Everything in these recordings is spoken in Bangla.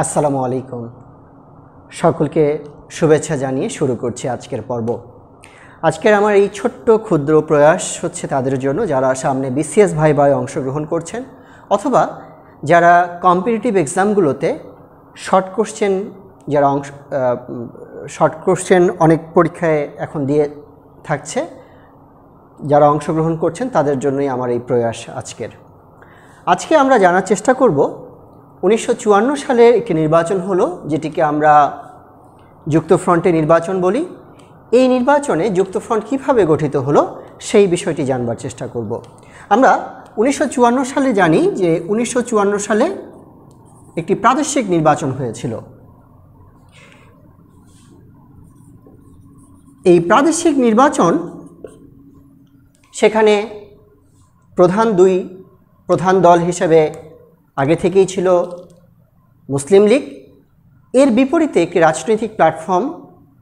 আসসালামু আলাইকুম। সকলকে শুভেচ্ছা জানিয়ে শুরু করছি আজকের পর্ব। আজকের আমার এই ছোট্ট ক্ষুদ্র প্রয়াস হচ্ছে তাদের জন্য যারা সামনে বিসিএস ভাইভায় অংশগ্রহণ করছেন অথবা যারা কম্পিটিটিভ এক্সামগুলোতে শর্ট কোশ্চেন অনেক পরীক্ষায় এখন দিয়ে থাকছে, যারা অংশগ্রহণ করছেন তাদের জন্যই আমার এই প্রয়াস। আজকে আমরা জানার চেষ্টা করব 1954 সালের একটি নির্বাচন হলো, যেটিকে আমরা যুক্তফ্রন্টের নির্বাচন বলি। এই নির্বাচনে যুক্তফ্রন্ট কীভাবে গঠিত হলো সেই বিষয়টি জানবার চেষ্টা করব। আমরা 1954 সালে জানি যে 1954 সালে একটি প্রাদেশিক নির্বাচন হয়েছিল। এই প্রাদেশিক নির্বাচন, সেখানে প্রধান দল হিসেবে আগে থেকেই ছিল মুসলিম লীগ। এর বিপরীতে একটি রাজনৈতিক প্ল্যাটফর্ম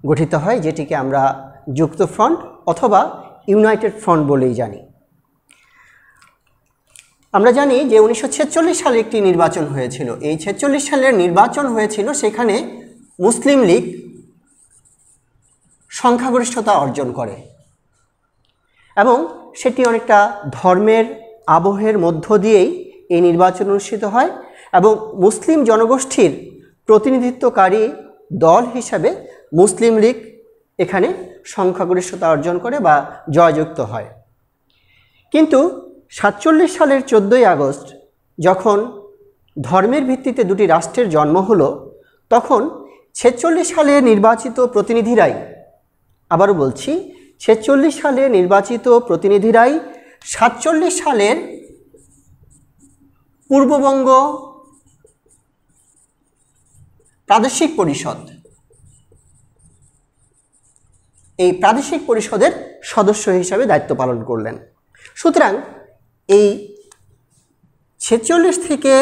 গঠিত হয়, যেটিকে আমরা যুক্তফ্রন্ট অথবা ইউনাইটেড ফ্রন্ট বলেই জানি। আমরা জানি যে 1946 সালে একটি নির্বাচন হয়েছিল। এই 46 সালের নির্বাচন হয়েছিল, সেখানে মুসলিম লীগ সংখ্যাগরিষ্ঠতা অর্জন করে এবং সেটি অনেকটা ধর্মের আবহের মধ্য দিয়েই এই নির্বাচন অনুষ্ঠিত হয় এবং মুসলিম জনগোষ্ঠীর প্রতিনিধিত্বকারী দল হিসাবে মুসলিম লীগ এখানে সংখ্যাগরিষ্ঠতা অর্জন করে বা জয়যুক্ত হয়। কিন্তু 47 সালের 14ই আগস্ট যখন ধর্মের ভিত্তিতে দুটি রাষ্ট্রের জন্ম হলো, তখন 46 সালে নির্বাচিত প্রতিনিধিরাই, আবারও বলছি, 46 সালে নির্বাচিত প্রতিনিধিরাই 47 সালের পূর্ববঙ্গ প্রাদেশিক পরিষদ, এই প্রাদেশিক পরিষদের সদস্য হিসাবে দায়িত্ব পালন করলেন। সুতরাং এই 46 থেকে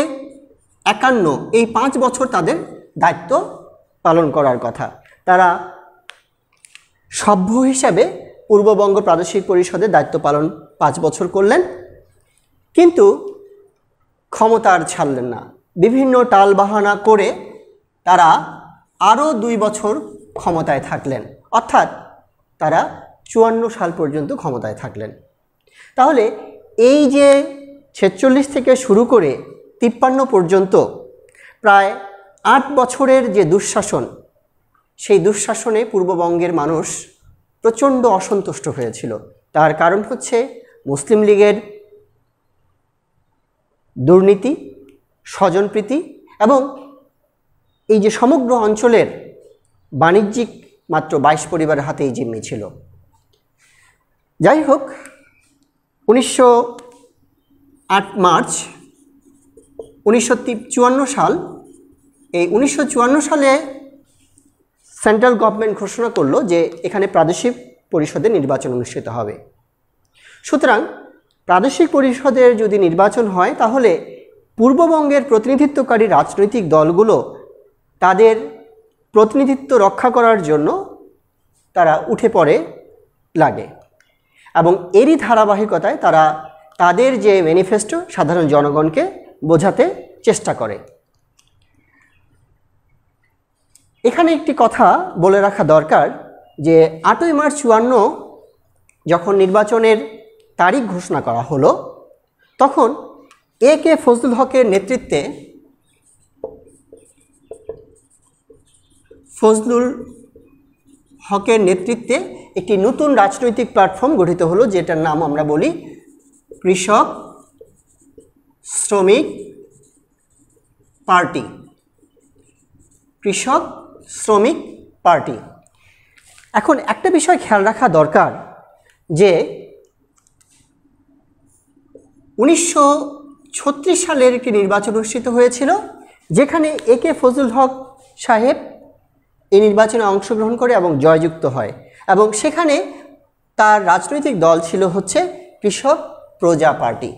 51 এই 5 বছর তাদের দায়িত্ব পালন করার কথা। তারা সভ্য হিসাবে পূর্ববঙ্গ প্রাদেশিক পরিষদের দায়িত্ব পালন 5 বছর করলেন, কিন্তু ক্ষমতা আর ছাড়লেন না। বিভিন্ন টালবাহানা করে তারা আরও 2 বছর ক্ষমতায় থাকলেন, অর্থাৎ তারা 54 সাল পর্যন্ত ক্ষমতায় থাকলেন। তাহলে এই যে 46 থেকে শুরু করে 53 পর্যন্ত প্রায় 8 বছরের যে দুঃশাসন, সেই দুঃশাসনে পূর্ববঙ্গের মানুষ প্রচণ্ড অসন্তুষ্ট হয়েছিল। তার কারণ হচ্ছে মুসলিম লীগের দুর্নীতি, স্বজনপ্রীতি এবং এই যে সমগ্র অঞ্চলের বাণিজ্যিক মাত্র 22 পরিবারের হাতে এই জিম্মি ছিল। যাই হোক, 8 মার্চ 1954 সাল, এই 1954 সালে সেন্ট্রাল গভর্নমেন্ট ঘোষণা করলো যে এখানে প্রাদেশিক পরিষদের নির্বাচন অনুষ্ঠিত হবে। সুতরাং প্রাদেশিক পরিষদের যদি নির্বাচন হয়, তাহলে পূর্ববঙ্গের প্রতিনিধিত্বকারী রাজনৈতিক দলগুলো তাদের প্রতিনিধিত্ব রক্ষা করার জন্য তারা উঠে পড়ে লাগে এবং এরই ধারাবাহিকতায় তারা তাদের যে ম্যানিফেস্টো সাধারণ জনগণকে বোঝাতে চেষ্টা করে। এখানে একটি কথা বলে রাখা দরকার যে 8ই মার্চ 54 যখন নির্বাচনের তারিখ ঘোষণা করা হলো, তখন কে ফজলুল হকের নেতৃত্বে একটি নতুন রাজনৈতিক প্ল্যাটফর্ম গঠিত হলো, যেটার নাম আমরা বলি কৃষক শ্রমিক পার্টি। এখন একটা বিষয় খেয়াল রাখা দরকার যে 1936 সালের একটি নির্বাচন অনুষ্ঠিত হয়েছিল, যেখানে কে ফজলুল হক সাহেব এই নির্বাচনে অংশগ্রহণ করে এবং জয়যুক্ত হয় এবং সেখানে তার রাজনৈতিক দল ছিল হচ্ছে কৃষক প্রজা পার্টি।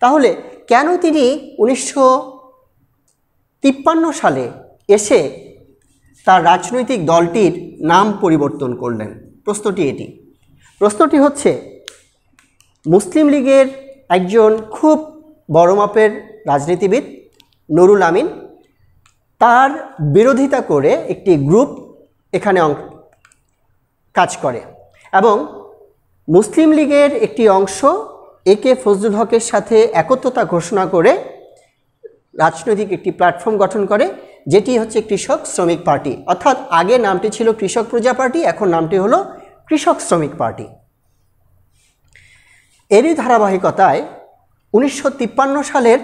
তাহলে কেন তিনি 1953 সালে এসে তার রাজনৈতিক দলটির নাম পরিবর্তন করলেন? প্রশ্নটি হচ্ছে, মুসলিম লীগের একজন খুব বড় মাপের রাজনীতিবিদ নুরুল আমিন, তার বিরোধিতা করে একটি গ্রুপ এখানে কাজ করে এবং মুসলিম লীগের একটি অংশ একে ফজলুল হকের সাথে একত্রতা ঘোষণা করে রাজনৈতিক একটি প্ল্যাটফর্ম গঠন করে, যেটি হচ্ছে কৃষক শ্রমিক পার্টি। অর্থাৎ আগে নামটি ছিল কৃষক প্রজা পার্টি, এখন নামটি হলো কৃষক শ্রমিক পার্টি। এরই ধারাবাহিকতায় 1953 সালের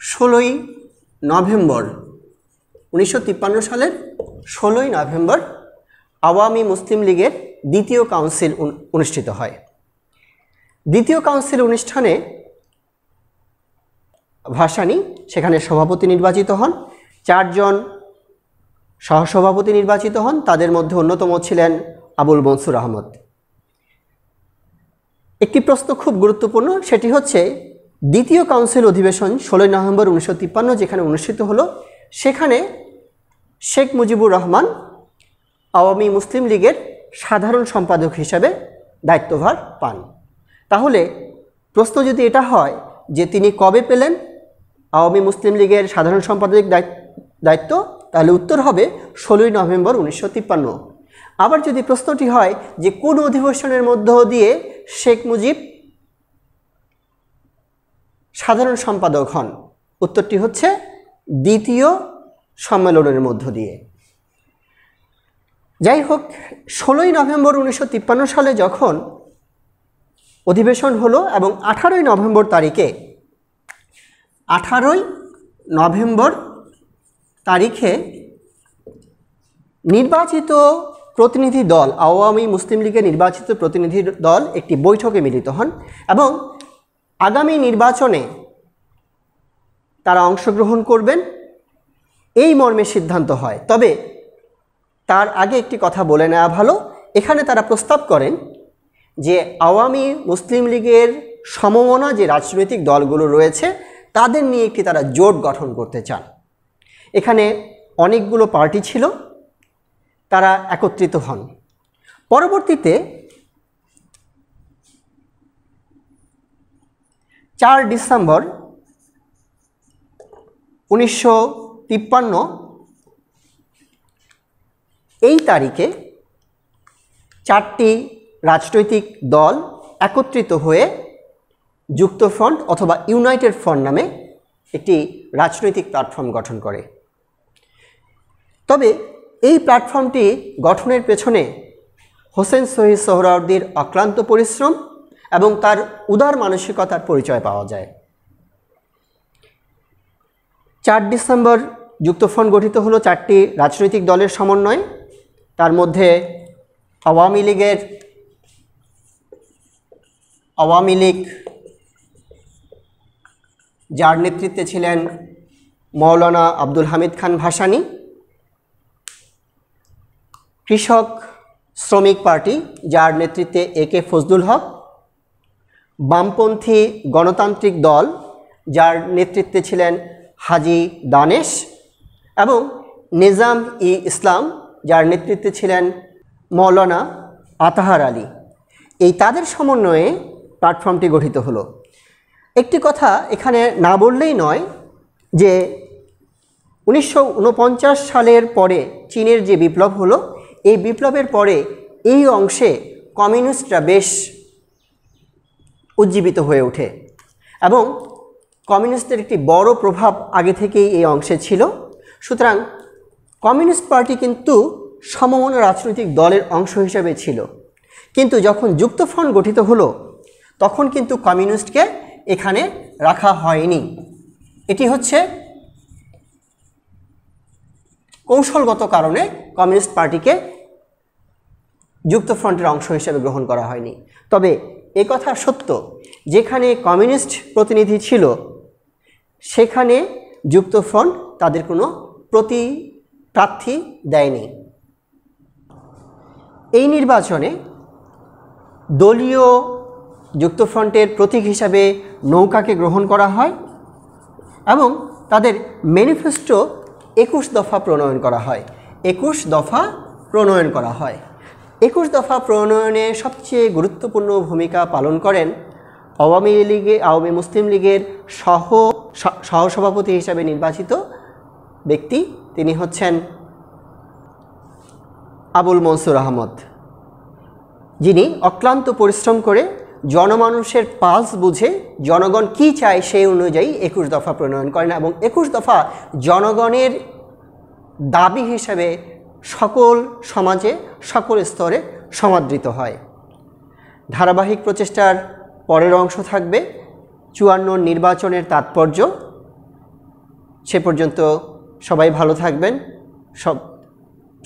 16ই নভেম্বর 16ই নভেম্বর আওয়ামী মুসলিম লীগের দ্বিতীয় কাউন্সিল অনুষ্ঠিত হয়। দ্বিতীয় কাউন্সিল অনুষ্ঠানে ভাসানী সেখানে সভাপতি নির্বাচিত হন, 4 জন সহসভাপতি নির্বাচিত হন, তাদের মধ্যে অন্যতম ছিলেন আবুল মনসুর আহমদ। একটি প্রশ্ন খুব গুরুত্বপূর্ণ, সেটি হচ্ছে দ্বিতীয় কাউন্সিল অধিবেশন 16 নভেম্বর 1953 যেখানে অনুষ্ঠিত হলো, সেখানে শেখ মুজিবুর রহমান আওয়ামী মুসলিম লীগের সাধারণ সম্পাদক হিসাবে দায়িত্বভার পান। তাহলে প্রশ্ন যদি এটা হয় যে তিনি কবে পেলেন আওয়ামী মুসলিম লীগের সাধারণ সম্পাদক দায়িত্ব, তাহলে উত্তর হবে 16 নভেম্বর 1953। আবার যদি প্রশ্নটি হয় যে কোন অধিবেশনের মধ্য দিয়ে শেখ মুজিব সাধারণ সম্পাদক হন, উত্তরটি হচ্ছে দ্বিতীয় সম্মেলনের মধ্য দিয়ে। যাই হোক, 16 নভেম্বর 1953 সালে যখন অধিবেশন হলো এবং 18 নভেম্বর তারিখে নির্বাচিত প্রতিনিধি দল, আওয়ামী মুসলিম লীগের নির্বাচিত প্রতিনিধি দল একটি বৈঠকে মিলিত হন এবং আগামী নির্বাচনে তারা অংশগ্রহণ করবেন এই মর্মে সিদ্ধান্ত হয়। তবে তার আগে একটি কথা বলে নেওয়া ভালো, এখানে তারা প্রস্তাব করেন যে আওয়ামী মুসলিম লীগের সমমনা যে রাজনৈতিক দলগুলো রয়েছে তাদের নিয়ে একটি তারা জোট গঠন করতে চান। এখানে অনেকগুলো পার্টি ছিল, তারা একত্রিত হন। পরবর্তীতে 4 ডিসেম্বর 1953 এই তারিখে 4টি রাজনৈতিক দল একত্রিত হয়ে যুক্তফ্রন্ট অথবা ইউনাইটেড ফ্রন্ট নামে একটি রাজনৈতিক প্ল্যাটফর্ম গঠন করে। তবে এই প্ল্যাটফর্মটি গঠনের পেছনে হোসেন শহীদ সোহরাওয়ার্দীর অক্লান্ত পরিশ্রম এবং তার উদার মানসিকতার পরিচয় পাওয়া যায়। 4 ডিসেম্বর যুক্তফ্রন্ট গঠিত হলো 4টি রাজনৈতিক দলের সমন্বয়ে। তার মধ্যে আওয়ামী লীগ যার নেতৃত্বে ছিলেন মৌলানা আব্দুল হামিদ খান ভাসানী, কৃষক শ্রমিক পার্টি যার নেতৃত্বে একে ফজলুল হক, বামপন্থী গণতান্ত্রিক দল যার নেতৃত্বে ছিলেন হাজি দানেশ এবং নিজাম ই ইসলাম যার নেতৃত্বে ছিলেন মৌলানা আতাহার আলী। এই তাদের সমন্বয়ে প্ল্যাটফর্মটি গঠিত হলো। একটি কথা এখানে না বললেই নয় যে 1949 সালের পরে চীনের যে বিপ্লব হলো, এই বিপ্লবের পরে এই অংশে কমিউনিস্টরা বেশ উজ্জীবিত হয়ে ওঠে এবং কমিউনিস্টদের একটি বড় প্রভাব আগে থেকেই এই অংশে ছিল। সুতরাং কমিউনিস্ট পার্টি কিন্তু সমমনা রাজনৈতিক দলের অংশ হিসেবে ছিল, কিন্তু যখন যুক্তফ্রন্ট গঠিত হলো তখন কিন্তু কমিউনিস্টকে এখানে রাখা হয়নি। এটি হচ্ছে কৌশলগত কারণে কমিউনিস্ট পার্টিকে যুক্তফ্রন্টের অংশ হিসেবে গ্রহণ করা হয়নি। তবে একথা সত্য, যেখানে কমিউনিস্ট প্রতিনিধি ছিল সেখানে যুক্তফ্রন্ট তাদের কোনো প্রার্থী দেয়নি। এই নির্বাচনে দলীয় যুক্তফ্রন্টের প্রতীক হিসাবে নৌকাকে গ্রহণ করা হয় এবং তাদের ম্যানিফেস্টো 21 দফা প্রণয়ন করা হয়। 21 দফা প্রণয়নে সবচেয়ে গুরুত্বপূর্ণ ভূমিকা পালন করেন আওয়ামী মুসলিম লীগের সহসভাপতি হিসাবে নির্বাচিত ব্যক্তি, তিনি হচ্ছেন আবুল মনসুর আহমদ, যিনি অক্লান্ত পরিশ্রম করে জনমানুষের পালস বুঝে জনগণ কি চায় সেই অনুযায়ী 21 দফা প্রণয়ন করেন এবং 21 দফা জনগণের দাবি হিসেবে সকল সমাজে সকল স্তরে সমাদৃত হয়। ধারাবাহিক প্রচেষ্টার পরের অংশ থাকবে 54 নির্বাচনের তাৎপর্য। সে পর্যন্ত সবাই ভালো থাকবেন।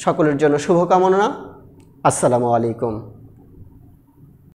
সকলের জন্য শুভকামনা। আসসালামু আলাইকুম।